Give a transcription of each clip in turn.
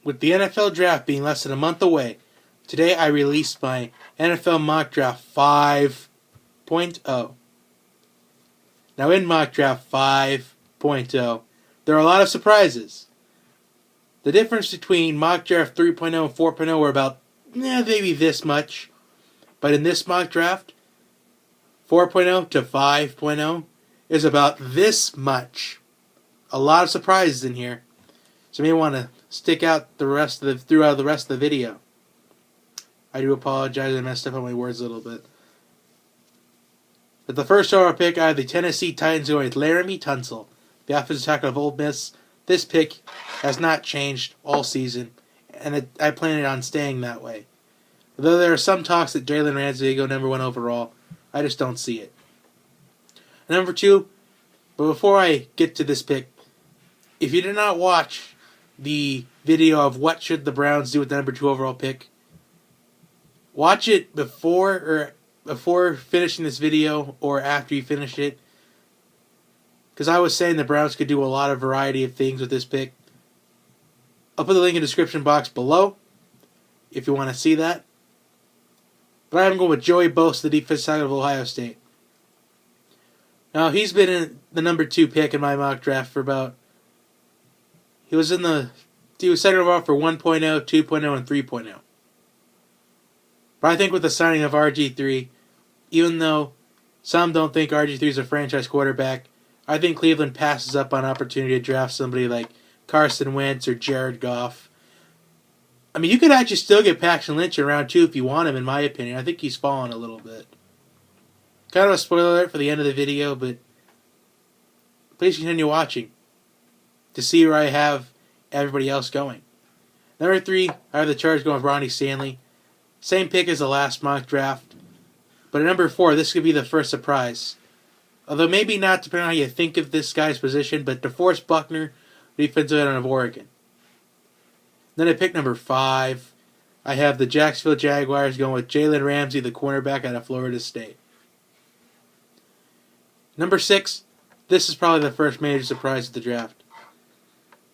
With the NFL Draft being less than a month away, today I released my NFL Mock Draft 5.0. Now in Mock Draft 5.0, there are a lot of surprises. The difference between Mock Draft 3.0 and 4.0 were about maybe this much. But in this Mock Draft, 4.0 to 5.0 is about this much. A lot of surprises in here. So you may want to stick out throughout the rest of the video. I do apologize, I messed up on my words a little bit. But the first overall pick, I have the Tennessee Titans going with Laramie Tunsil, the offensive tackle of Ole Miss. This pick has not changed all season, and I plan on staying that way. Although there are some talks that Jalen Ramsey will go number 1 overall, I just don't see it. Number 2, but before I get to this pick, if you did not watch the video of what should the Browns do with the number 2 overall pick, watch it before finishing this video or after you finish it, because I was saying the Browns could do a lot of variety of things with this pick. I'll put the link in the description box below if you want to see that. But I'm going with Joey Bosa, the defensive tackle of Ohio State. Now, he's been in the number 2 pick in my mock draft for about... He was second overall for 1.0, 2.0, and 3.0. But I think with the signing of RG3, even though some don't think RG3 is a franchise quarterback, I think Cleveland passes up on opportunity to draft somebody like Carson Wentz or Jared Goff. I mean, you could actually still get Paxton Lynch in round 2 if you want him, in my opinion. I think he's fallen a little bit. Kind of a spoiler alert for the end of the video, but please continue watching to see where I have everybody else going. Number 3, I have the Chargers going with Ronnie Stanley. Same pick as the last mock draft. But at number 4, this could be the first surprise. Although maybe not depending on how you think of this guy's position, but DeForest Buckner, defensive end of Oregon. Then at pick number 5, I have the Jacksonville Jaguars going with Jalen Ramsey, the cornerback out of Florida State. Number 6, this is probably the first major surprise of the draft.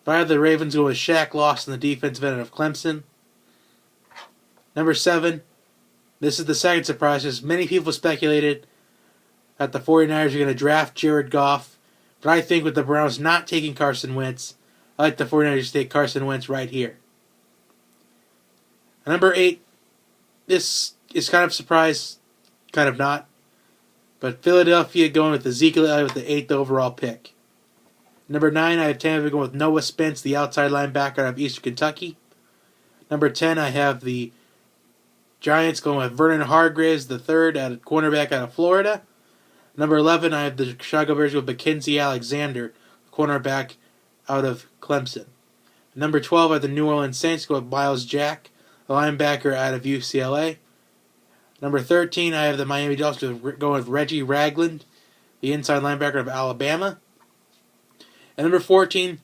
I have the Ravens going with Shaq Lawson, the defensive end of Clemson. Number 7, this is the second surprise, as many people speculated that the 49ers are going to draft Jared Goff, but I think with the Browns not taking Carson Wentz, I like the 49ers to take Carson Wentz right here. Number 8, this is kind of a surprise, kind of not, but Philadelphia going with Ezekiel Elliott with the 8th overall pick. Number 9, I have Tampa Bay going with Noah Spence, the outside linebacker out of Eastern Kentucky. Number 10, I have the Giants going with Vernon Hargreaves, the third cornerback out of Florida. Number 11, I have the Chicago Bears with Mackenzie Alexander, cornerback out of Clemson. Number 12, I have the New Orleans Saints going with Miles Jack, the linebacker out of UCLA. Number 13, I have the Miami Dolphins going with Reggie Ragland, the inside linebacker of Alabama. And number 14,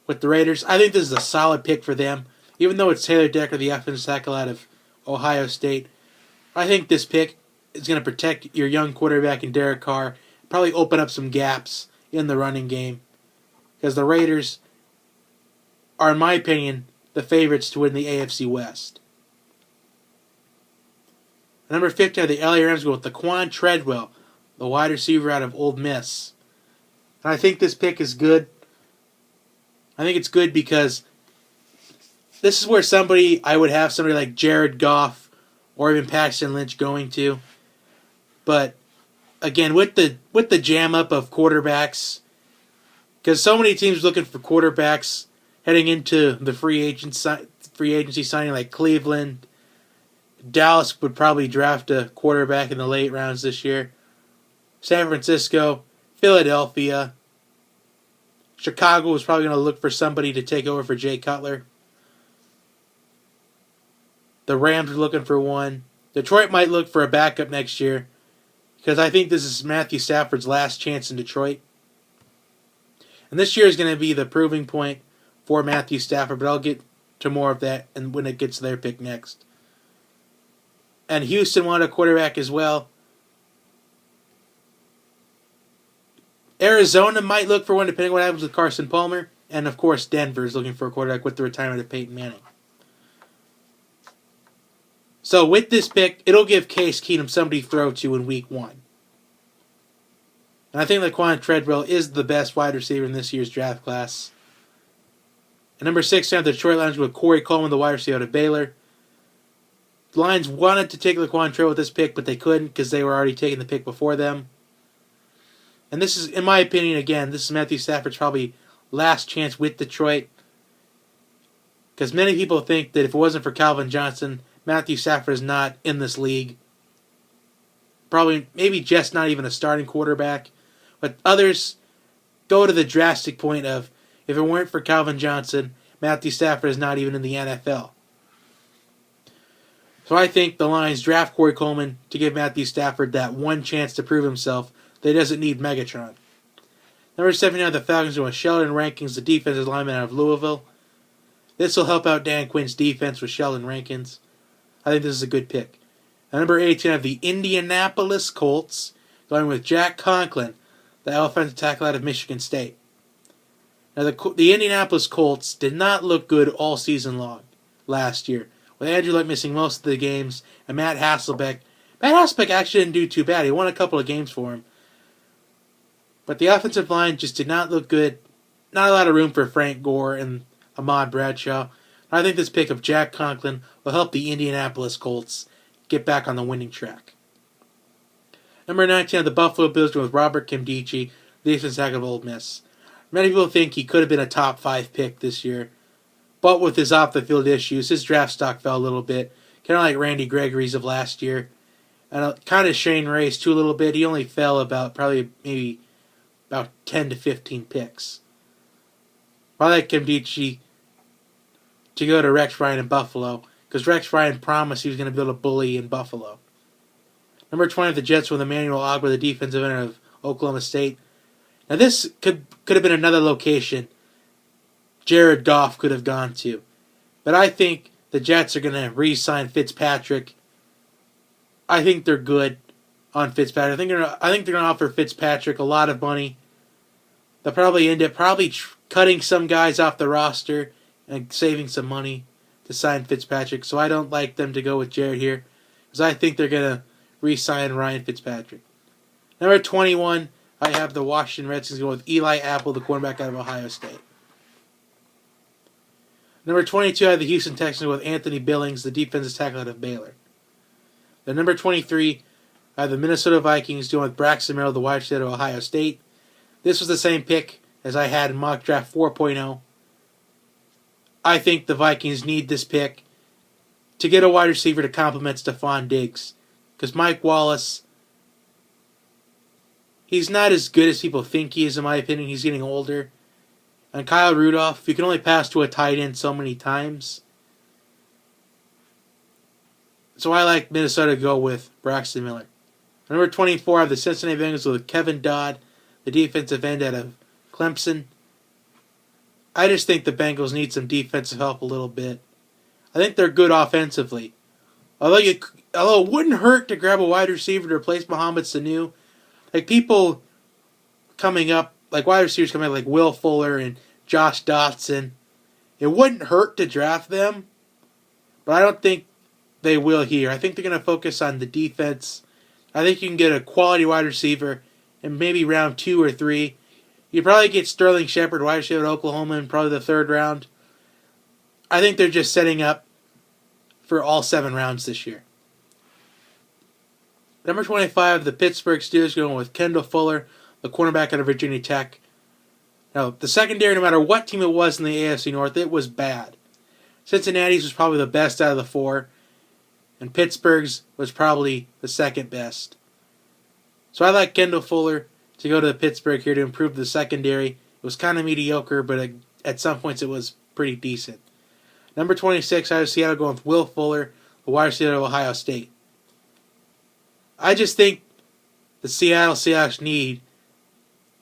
with the Raiders, I think this is a solid pick for them. Even though it's Taylor Decker, the offensive tackle out of Ohio State, I think this pick is going to protect your young quarterback in Derek Carr, probably open up some gaps in the running game. Because the Raiders are, in my opinion, the favorites to win the AFC West. Number 15, the LA Rams go with Laquan Treadwell, the wide receiver out of Ole Miss. And I think this pick is good. I think it's good because this is where I would have somebody like Jared Goff or even Paxton Lynch going to. But again, with the jam up of quarterbacks, because so many teams looking for quarterbacks heading into the free agency signing, like Cleveland, Dallas would probably draft a quarterback in the late rounds this year. San Francisco, Philadelphia, Chicago was probably going to look for somebody to take over for Jay Cutler. The Rams are looking for one. Detroit might look for a backup next year, because I think this is Matthew Stafford's last chance in Detroit. And this year is going to be the proving point for Matthew Stafford, but I'll get to more of that and when it gets to their pick next. And Houston wanted a quarterback as well. Arizona might look for one depending on what happens with Carson Palmer. And of course, Denver is looking for a quarterback with the retirement of Peyton Manning. So with this pick, it'll give Case Keenum somebody to throw to in week 1. And I think Laquan Treadwell is the best wide receiver in this year's draft class. At number 6, we have the Detroit Lions with Corey Coleman, the wide receiver out of Baylor. The Lions wanted to take Laquan Treadwell with this pick, but they couldn't because they were already taking the pick before them. And this is, in my opinion, again, this is Matthew Stafford's probably last chance with Detroit. Because many people think that if it wasn't for Calvin Johnson, Matthew Stafford is not in this league. Probably, maybe just not even a starting quarterback. But others go to the drastic point of, if it weren't for Calvin Johnson, Matthew Stafford is not even in the NFL. So I think the Lions draft Corey Coleman to give Matthew Stafford that one chance to prove himself that he doesn't need Megatron. Number 79, the Falcons with Sheldon Rankins, the defensive lineman out of Louisville. This will help out Dan Quinn's defense with Sheldon Rankins. I think this is a good pick. At number 18, I have the Indianapolis Colts, going with Jack Conklin, the offensive tackle out of Michigan State. Now, the Indianapolis Colts did not look good all season long last year, with Andrew Luck missing most of the games, and Matt Hasselbeck. Matt Hasselbeck actually didn't do too bad. He won a couple of games for him. But the offensive line just did not look good. Not a lot of room for Frank Gore and Ahmad Bradshaw. I think this pick of Jack Conklin will help the Indianapolis Colts get back on the winning track. Number 19, the Buffalo Bills with Robert Nkemdiche, the defensive tackle of Ole Miss. Many people think he could have been a top 5 pick this year, but with his off-the-field issues, his draft stock fell a little bit, kind of like Randy Gregory's of last year, and kind of Shane Ray's too a little bit. He only fell about maybe 10 to 15 picks. I like Nkemdiche to go to Rex Ryan in Buffalo, because Rex Ryan promised he was going to build a bully in Buffalo. Number 20, the Jets with Emmanuel Ogbah, the defensive end of Oklahoma State. Now this could have been another location Jared Goff could have gone to. But I think the Jets are going to re-sign Fitzpatrick. I think they're good on Fitzpatrick. I think they're going to offer Fitzpatrick a lot of money. They'll probably end up cutting some guys off the roster and saving some money to sign Fitzpatrick. So I don't like them to go with Jared here, because I think they're going to re-sign Ryan Fitzpatrick. Number 21, I have the Washington Redskins going with Eli Apple, the cornerback out of Ohio State. Number 22, I have the Houston Texans with Anthony Billings, the defensive tackle out of Baylor. Then number 23, I have the Minnesota Vikings going with Braxton Merrill, the wide receiver of Ohio State. This was the same pick as I had in mock draft 4.0. I think the Vikings need this pick to get a wide receiver to complement Stephon Diggs. Because Mike Wallace, he's not as good as people think he is, in my opinion. He's getting older. And Kyle Rudolph, you can only pass to a tight end so many times. So I like Minnesota to go with Braxton Miller. Number 24, I have the Cincinnati Bengals with Kevin Dodd, the defensive end out of Clemson. I just think the Bengals need some defensive help a little bit. I think they're good offensively. Although it wouldn't hurt to grab a wide receiver to replace Mohamed Sanu. Like people coming up, like wide receivers coming up like Will Fuller and Josh Dotson. It wouldn't hurt to draft them, but I don't think they will here. I think they're going to focus on the defense. I think you can get a quality wide receiver in maybe round 2 or 3. You probably get Sterling Shepard, wide receiver at Oklahoma, in probably the 3rd round. I think they're just setting up for all 7 rounds this year. Number 25, the Pittsburgh Steelers going with Kendall Fuller, the cornerback out of Virginia Tech. Now, the secondary, no matter what team it was in the AFC North, it was bad. Cincinnati's was probably the best out of the 4, and Pittsburgh's was probably the 2nd best. So I like Kendall Fuller to go to Pittsburgh here to improve the secondary. It was kind of mediocre, but at some points it was pretty decent. Number 26, I have Seattle going with Will Fuller, the wide receiver of Ohio State. I just think the Seattle Seahawks need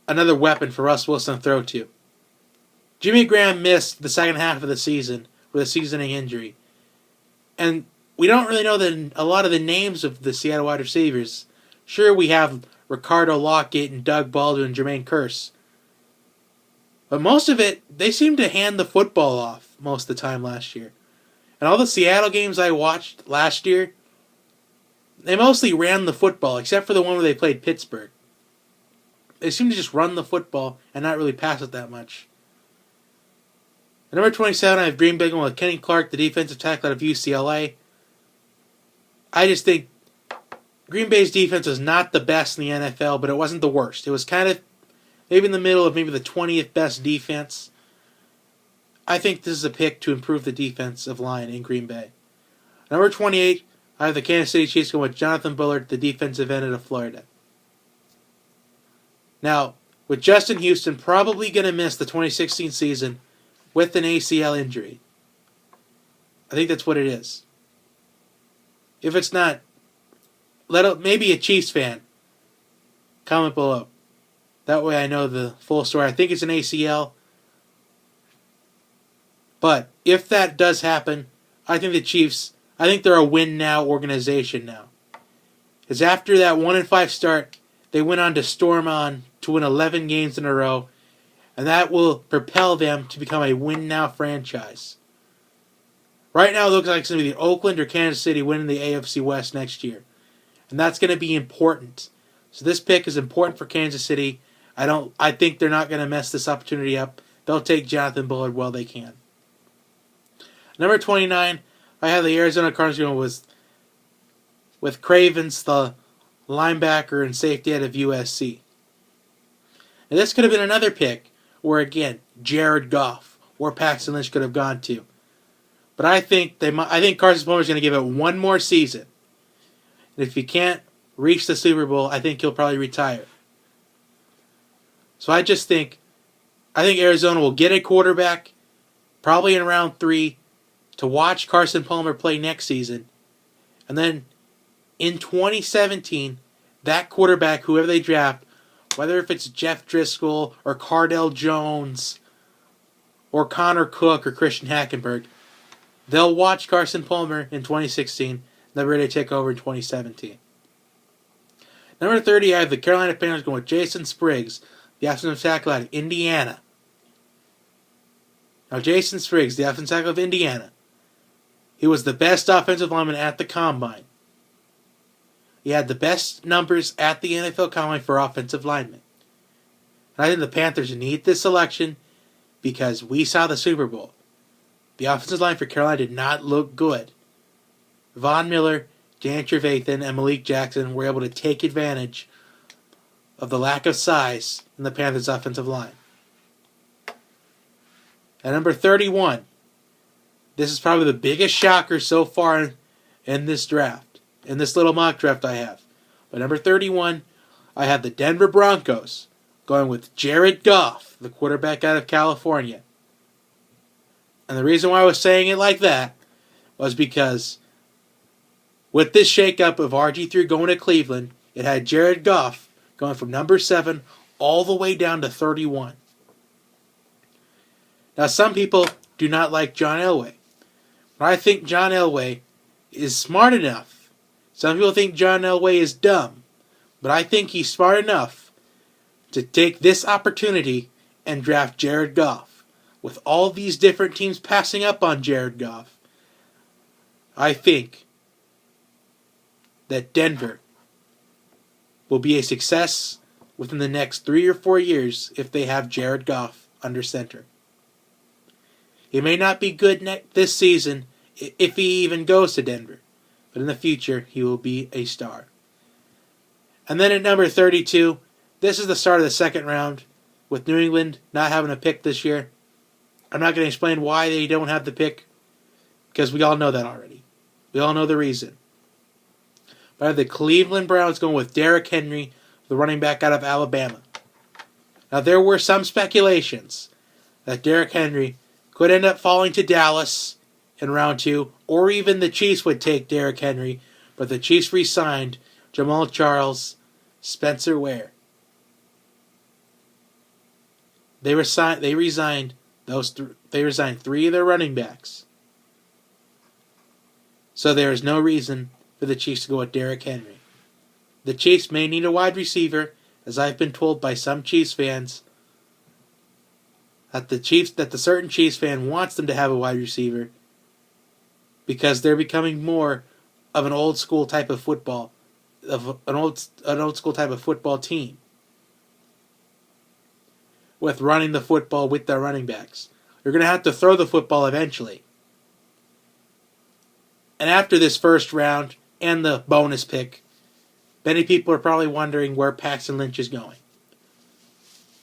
another weapon for Russ Wilson to throw to. Jimmy Graham missed the second half of the season with a season-ending injury. And we don't really know a lot of the names of the Seattle wide receivers. Sure, we have Ricardo Lockett and Doug Baldwin and Jermaine Kearse. But most of it, they seemed to hand the football off most of the time last year. And all the Seattle games I watched last year, they mostly ran the football, except for the one where they played Pittsburgh. They seem to just run the football and not really pass it that much. At number 27, I have Green Bay going with Kenny Clark, the defensive tackle out of UCLA. I just think Green Bay's defense was not the best in the NFL, but it wasn't the worst. It was kind of maybe in the middle of maybe the 20th best defense. I think this is a pick to improve the defensive line in Green Bay. Number 28, I have the Kansas City Chiefs going with Jonathan Bullard, the defensive end out of Florida. Now, with Justin Houston probably going to miss the 2016 season with an ACL injury, I think that's what it is. If it's not, maybe a Chiefs fan comment below. That way I know the full story. I think it's an ACL. But if that does happen, I think the Chiefs, I think they're a win-now organization now. Because after that 1-5 start, they went on to storm on to win 11 games in a row. And that will propel them to become a win-now franchise. Right now it looks like it's going to be the Oakland or Kansas City winning the AFC West next year. And that's going to be important. So this pick is important for Kansas City. I think they're not going to mess this opportunity up. They'll take Jonathan Bullard while they can. Number 29, I have the Arizona Cardinals going with Cravens, the linebacker and safety out of USC. And this could have been another pick where, again, Jared Goff or Paxton Lynch could have gone to. But I think Carson Palmer is going to give it one more season. And if he can't reach the Super Bowl, I think he'll probably retire. So I think Arizona will get a quarterback, probably in round 3, to watch Carson Palmer play next season. And then in 2017, that quarterback, whoever they draft, whether if it's Jeff Driscoll or Cardell Jones or Connor Cook or Christian Hackenberg, they'll watch Carson Palmer in 2016. They're ready to take over in 2017. Number 30, I have the Carolina Panthers going with Jason Sprigs, the offensive tackle out of Indiana. Now, Jason Sprigs, the offensive tackle of Indiana, he was the best offensive lineman at the Combine. He had the best numbers at the NFL Combine for offensive linemen. And I think the Panthers need this selection because we saw the Super Bowl. The offensive line for Carolina did not look good. Von Miller, Dan Trevathan, and Malik Jackson were able to take advantage of the lack of size in the Panthers' offensive line. At number 31, this is probably the biggest shocker so far in this draft, in this little mock draft I have. But number 31, I have the Denver Broncos going with Jared Goff, the quarterback out of California. And the reason why I was saying it like that was because with this shakeup of RG3 going to Cleveland, it had Jared Goff going from number 7 all the way down to 31. Now, some people do not like John Elway. But I think John Elway is smart enough. Some people think John Elway is dumb. But I think he's smart enough to take this opportunity and draft Jared Goff. With all these different teams passing up on Jared Goff, I think that Denver will be a success within the next 3 or 4 years if they have Jared Goff under center. He may not be good this season if he even goes to Denver, but in the future he will be a star. And then at number 32, this is the start of the second round with New England not having a pick this year. I'm not going to explain why they don't have the pick because we all know that already. We all know the reason. But I have the Cleveland Browns going with Derrick Henry, the running back out of Alabama. Now, there were some speculations that Derrick Henry could end up falling to Dallas in round 2, or even the Chiefs would take Derrick Henry, but the Chiefs re-signed Jamal Charles, Spencer Ware. They resigned 3 of their running backs. So there is no reason for the Chiefs to go with Derrick Henry. The Chiefs may need a wide receiver, as I've been told by some Chiefs fans, that the certain Chiefs fan wants them to have a wide receiver because they're becoming more of an old school type of football of an old school type of football team with running the football with their running backs. You're going to have to throw the football eventually. And after this first round and the bonus pick, many people are probably wondering where Paxton Lynch is going.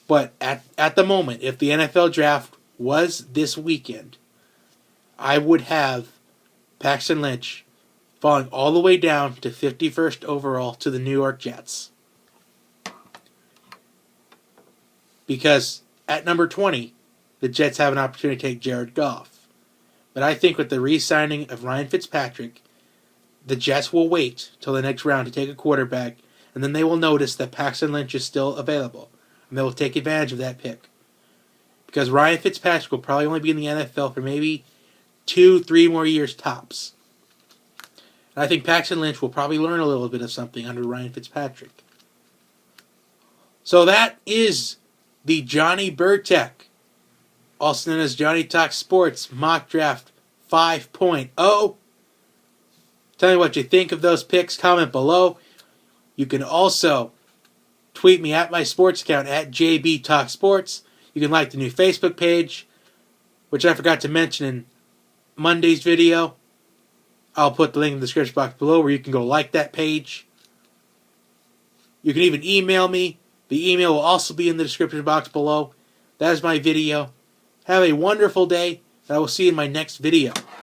But at the moment, if the NFL draft was this weekend, I would have Paxton Lynch falling all the way down to 51st overall to the New York Jets. Because at number 20, the Jets have an opportunity to take Jared Goff. But I think with the re-signing of Ryan Fitzpatrick, the Jets will wait till the next round to take a quarterback, and then they will notice that Paxton Lynch is still available, and they will take advantage of that pick. Because Ryan Fitzpatrick will probably only be in the NFL for maybe 2-3 more years tops. And I think Paxton Lynch will probably learn a little bit of something under Ryan Fitzpatrick. So that is the Johnny Burtek, also known as Johnny Talks Sports, Mock Draft 5.0. Tell me what you think of those picks. Comment below. You can also tweet me at my sports account at JB Talk Sports. You can like the new Facebook page, which I forgot to mention in Monday's video. I'll put the link in the description box below where you can go like that page. You can even email me. The email will also be in the description box below. That is my video. Have a wonderful day, and I will see you in my next video.